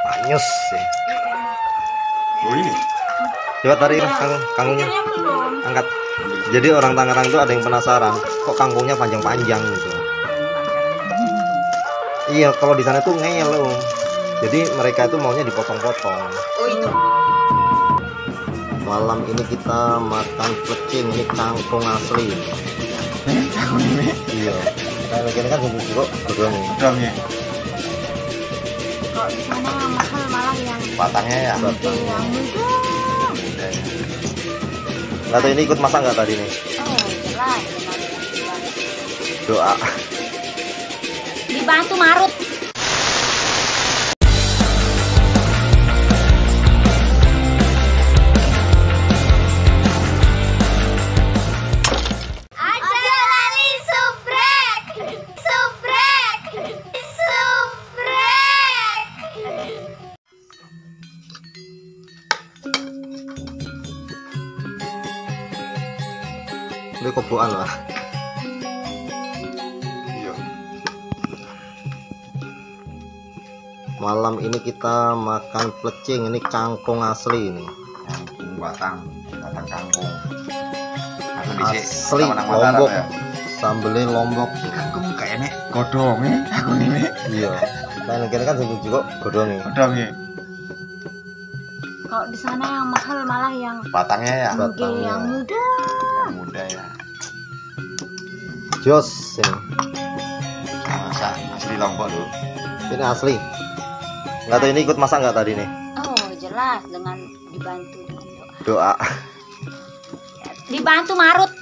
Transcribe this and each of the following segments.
Anyus sih. Oh ini. Coba tarik kangkungnya. Angkat. Jadi orang Tangerang tuh ada yang penasaran, kok kangkungnya panjang-panjang gitu. Iya, kalau di sana tuh ngeyel loh. Jadi mereka itu maunya dipotong-potong. Oh itu. Malam ini kita makan plecing, ini kangkung asli. Kangkung ini. Iya. Kayak gini kan bumbu kok gedong. Gedongnya. Kok di sana yang mahal malah yang Batangnya ya. yang muda. Nggak tahu ini ikut masak nggak tadi nih? Oh jelas. Doa. Dibantu marut. Ini kobokan lah. Iya. Malam ini kita makan plecing, ini kangkung asli ini. Kangkung batang kangkung. Asli Lombok. Sambelnya Lombok. Kangkung kayaknya godongnya. Aku ini. Iya. Nah, ini kan sing juga godongnya. Godongnya. Kok di sana yang mahal malah yang Batangnya ya. Batangnya. yang muda. Yang muda ya. Jos ini. Masa asli Lombok loh. Ini asli. Nggak tahu ini ikut masak nggak tadi nih? Oh jelas dengan dibantu Doa. dibantu marut.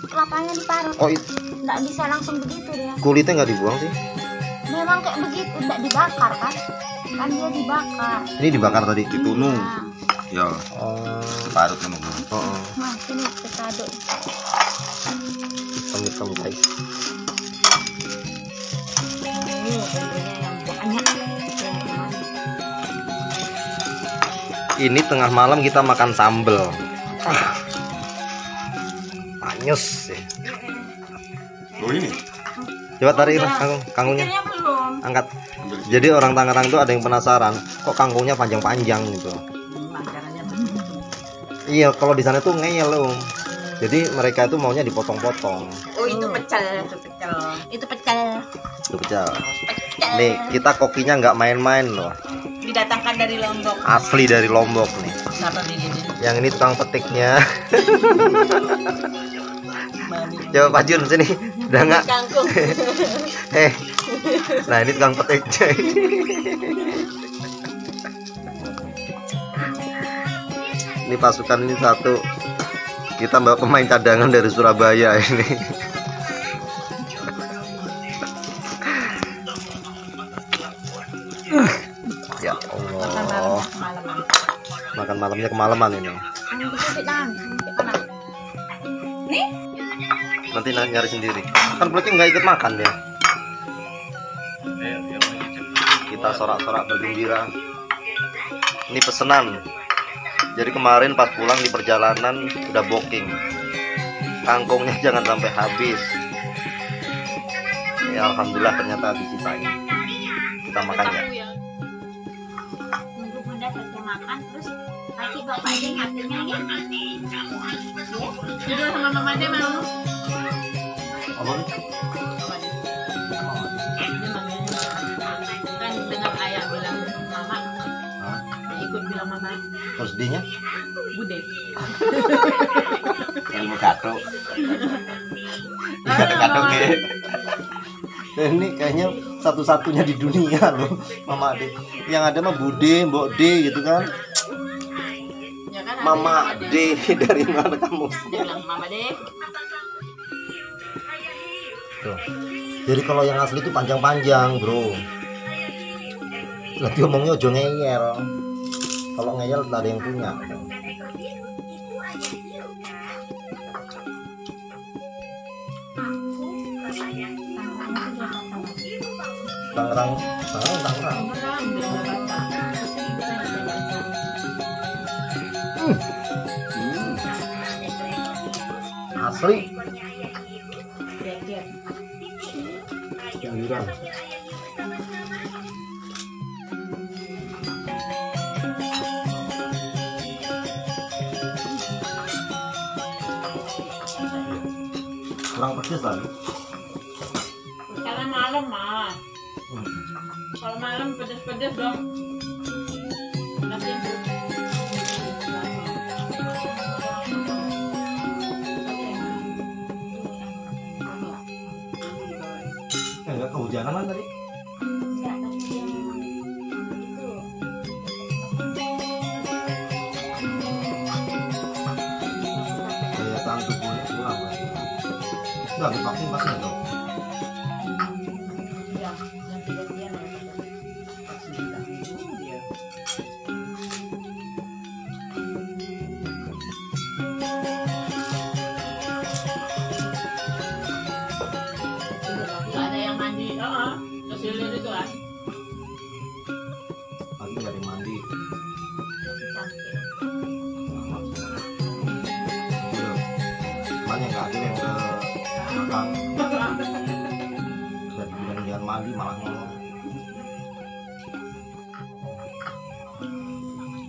Kelapanya diparut. Oh, Nggak bisa langsung begitu dia. kulitnya nggak dibuang sih? Memang kayak begitu, nggak dibakar kan? Kan dia dibakar. Ini dibakar tadi. Ditunung. Nah, Ya. Oh, Parut menunggu. oh. nah sini pesado. Hitam-hitam guys. Bumbunya yang banyak. Ini tengah malam kita makan sambel. Anyus sih. Oh ini. Coba tarik kangkungnya. Angkat. Jadi orang Tangerang tuh ada yang penasaran, kok kangkungnya panjang-panjang gitu. Iya, kalau di sana tuh ngeyel loh. Jadi mereka itu maunya dipotong-potong. Oh itu pecel, itu pecel. Itu pecel. Itu pecel. Nih, kita kokinya nggak main-main loh. Didatangkan dari Lombok. Asli dari Lombok nih. Siapa nih ini? Yang ini tukang petiknya. Coba Pak Jun sini. Udah nggak? Kangkung. Nah ini tukang petiknya. Ini pasukan ini satu. Kita bawa pemain cadangan dari Surabaya ini. Ya Allah. Makan malamnya kemalaman ini. Nih? Nanti nyari sendiri. Kan plecing nggak ikut makan dia. Kita sorak-sorak bergembira. Ini pesenan. Jadi kemarin pas pulang di perjalanan udah booking. Kangkungnya jangan sampai habis. Ya alhamdulillah ternyata disisain. Kita makan ya. Nunggu Bunda selesai makan terus kasih bapak aja ngambilnya ya. Tidur sama mama deh mau. Kan dengar ayah bilang mama, ikut bilang mama. Terus dinya? Bude. Ilmu kato. Kato Ini kayaknya satu-satunya di dunia loh, Mama Ade. Yang ada mah Bude, Mbok D gitu kan. Ya kan, Mama D dari mana kamu? Dia bilang mama deh. Tuh. Jadi kalau yang asli itu panjang-panjang, bro. Nanti omongnya ojo ngeyel. Kalau ngeyel tak ada yang punya. Tangerang. Asli. Sayuran. pedes lalu. Karena malam mah. Kalau malam pedes-pedes dong. Nasi Enggak kehujanan kan tadi? Enggak, tapi yang itu. Daya tahan tubuhnya kurang kan? Udah divaksin pasti nggak dok? Yang tiga-tiga nggak ada yang mandi. Kesilir itu kan. Pagi nggak ada yang mandi. Makanya nggak ada yang ke makan. Udah dibilang jangan mandi malah ngomong.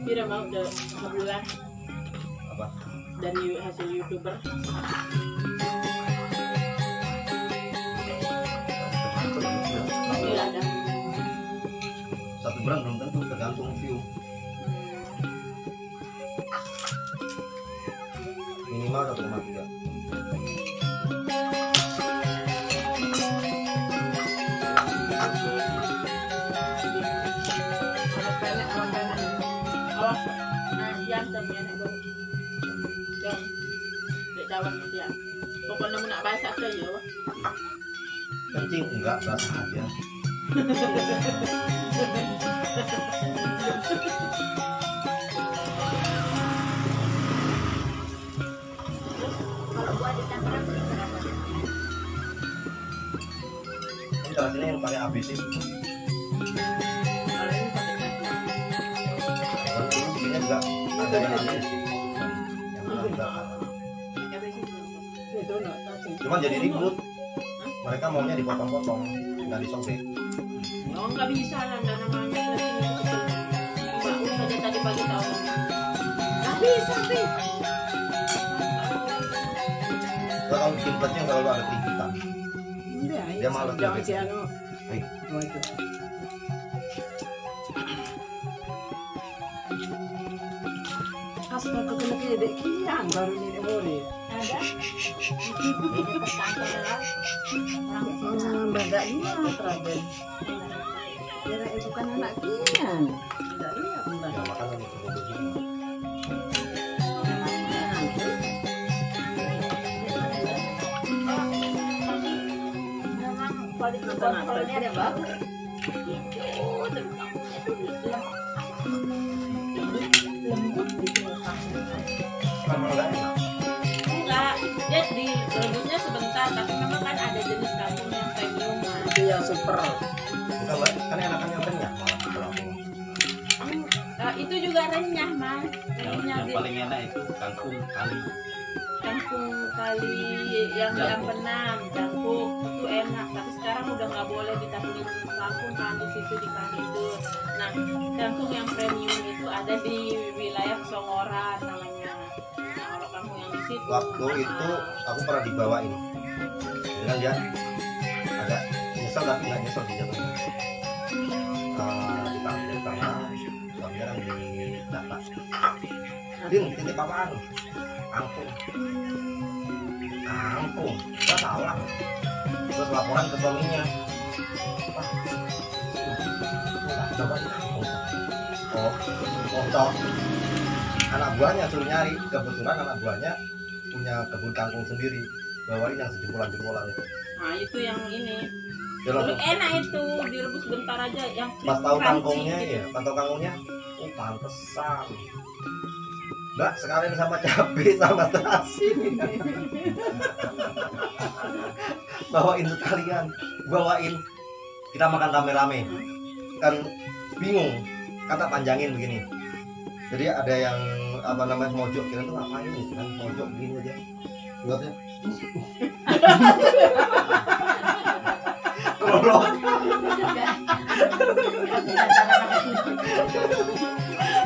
Kira mau udah sebulan Apa? dari hasil YouTuber. Iya ada. 1 bulan belum tentu, tergantung view. Minimal 1,3. Awas, yang ternyata itu. Dan dawat dia. Pokoknya mau nak bahasa aja ya. Kencing enggak, basah aja. Kalau buat di Tangerang beli berapa? Ini terasinya yang pakai ABC. Kalau ini pakai kaki. Kalau dulu bikinnya juga ada yang ABC sih. Yang enggak. Itu enggak tahu. Cuman jadi ribut. Mereka maunya dipotong-potong, nggak disobek. Oh, nggak bisa lah, nggak namanya Mbak Us aja tadi pagi tahu. Nggak bisa, Pi. Kalau bikin plecing selalu ada keributan. Dia malas jangan sobek. si anu. Hei, Oh, itu. Astaga, kena kedek kian baru ini boleh. Ada? Di dekat kantor orang Cina. Badaknya Raden. Kira itu kan anak kian. Tidak lihat mbak. ya makan lagi begini. Memang kualitas kontrolnya ada bagus. Lembut gitu. Memang nggak enak. Enggak, dia direbusnya sebentar, tapi memang kan ada jenis kangkung yang premium mah. Itu yang super. Enggak, Mbak. Kan enakan yang renyah malah kalau aku. Itu juga renyah mas. Renyah Yang paling enak itu kangkung kali. kangkung kali yang di Ampenam, jangkuk itu enak. Tapi sekarang udah nggak boleh ditaburin kangkung kan di situ di Kalidur. Nah, kangkung yang premium itu ada di wilayah Songoran namanya. Nah, kalau kangkung yang di situ. Waktu itu aku pernah dibawain. Dengan dia agak nyesel tapi nggak nyesel sih jatuhnya. Dipanggil karena suaminya orang di data. Din, titip apaan? Kangkung. Kangkung. Gak salah. Terus laporan ke suaminya. Wah, dapat kangkung. Toh. Anak buahnya suruh nyari. Kebetulan anak buahnya punya kebun kangkung sendiri. Bawain yang sejempolan-jempolan itu. Nah, itu yang ini. Dia langsung Enak itu, direbus bentar aja yang pas tahu crunchy kangkungnya gitu. ya, pas tahu kangkungnya, oh pantesan. Mbak, sekalian sama cabai sama terasi. Bawain sekalian, bawain. Kita makan rame-rame. Kan bingung, kata panjangin begini. Jadi ada yang apa namanya mojok, kira tuh ngapain nih kan mojok begini aja. Buatnya. Kolot.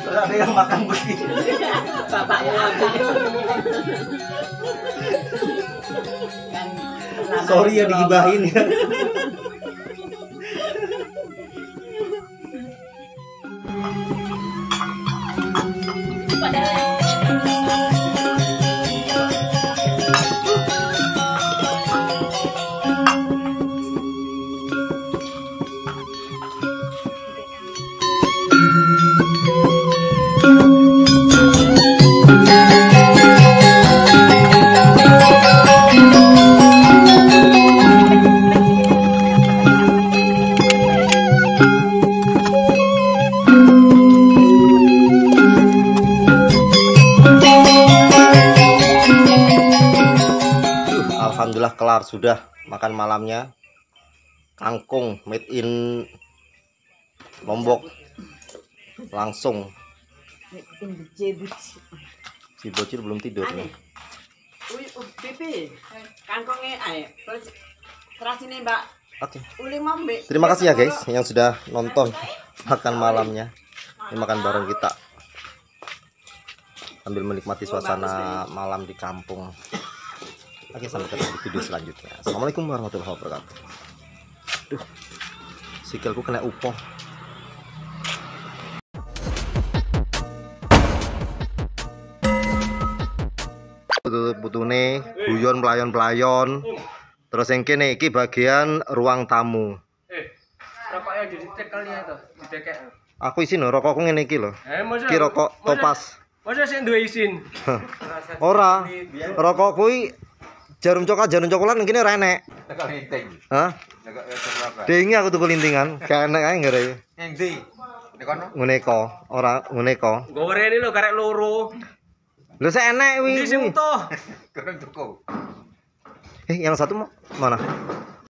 Terus ada yang makan begini. Bapaknya lagi. Kan Sorry ya digibahin ya. Alhamdulillah kelar sudah makan malamnya. Kangkung made in Lombok langsung. Si bocil belum tidur nih. Pipi, kangkungnya terus ini Mbak. Oke. Uli ngombe. Terima kasih ya guys yang sudah nonton makan malamnya. Ini makan bareng kita sambil menikmati suasana malam di kampung. Oke, sampai ketemu di video selanjutnya. Assalamualaikum warahmatullahi wabarakatuh. Duh, sikilku kena upoh. Putune guyon pelayon-pelayon. Terus yang kene iki bagian ruang tamu. Rokoknya dicek kali ya itu, dicek. Aku isin lho, rokokku ngene iki lho. Iki rokok topas. Masa sih duwe isin? Ora. Rokok kuwi jarum coklat ning kene ora enek. Tekan linting. Hah? Tegak ya. Dengi aku tuku lintingan, gak enek ae ngere. Endi? Nek kono. Ngene ko, ora ngene ko. Goreng ini lo karek loro. Lho sik enek Di sing kuwi. utuh. Kono tuku. Yang satu mana?